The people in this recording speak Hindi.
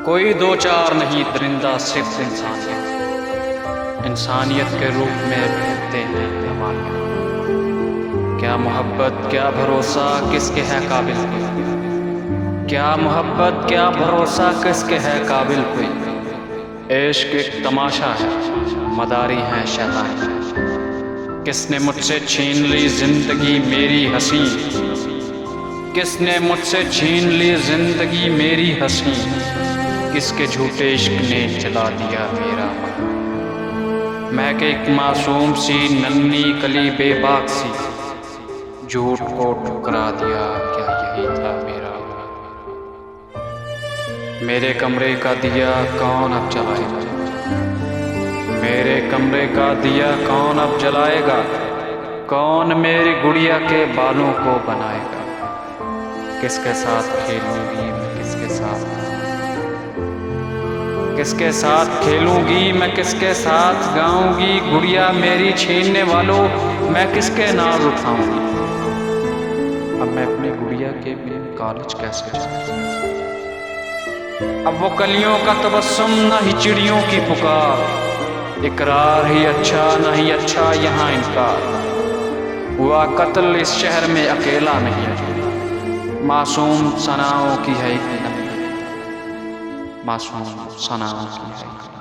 कोई दो चार नहीं दरिंदा, सिर्फ इंसानियत। इंसानियत के रूप में ढूंढते हैं हमारे। क्या मोहब्बत क्या भरोसा किसके है काबिल कोई। क्या मोहब्बत क्या भरोसा किसके है काबिल कोई। इश्क एक तमाशा है, मदारी हैं शैतान। किसने मुझसे छीन ली जिंदगी मेरी हंसी। किसने मुझसे छीन ली जिंदगी मेरी हंसी। किसके झूठे इश्क ने जला दिया मेरा मन। मैं के एक मासूम सी नन्ही कली बेबाक सी, झूठ को ठुकरा दिया क्या यही था मेरा मन। मेरे कमरे का दिया कौन अब जलाएगा। मेरे कमरे का दिया कौन अब जलाएगा। कौन मेरी गुड़िया के बालों को बनाएगा। किसके साथ खेलूंगी मैं किसके साथ। किसके साथ खेलूंगी मैं किसके साथ गाऊंगी। गुड़िया मेरी छीनने वालों मैं किसके नाम उठाऊंगी। अब मैं अपनी गुड़िया के बिन कॉलेज कैसे जाऊं। अब वो कलियों का तबस्सुम न ही चिड़ियों की पुकार। इकरार ही अच्छा न ही अच्छा यहाँ इनकार। हुआ कत्ल इस शहर में अकेला नहीं है। मासूम सनाओं की है एक मासूम सनाओं की है।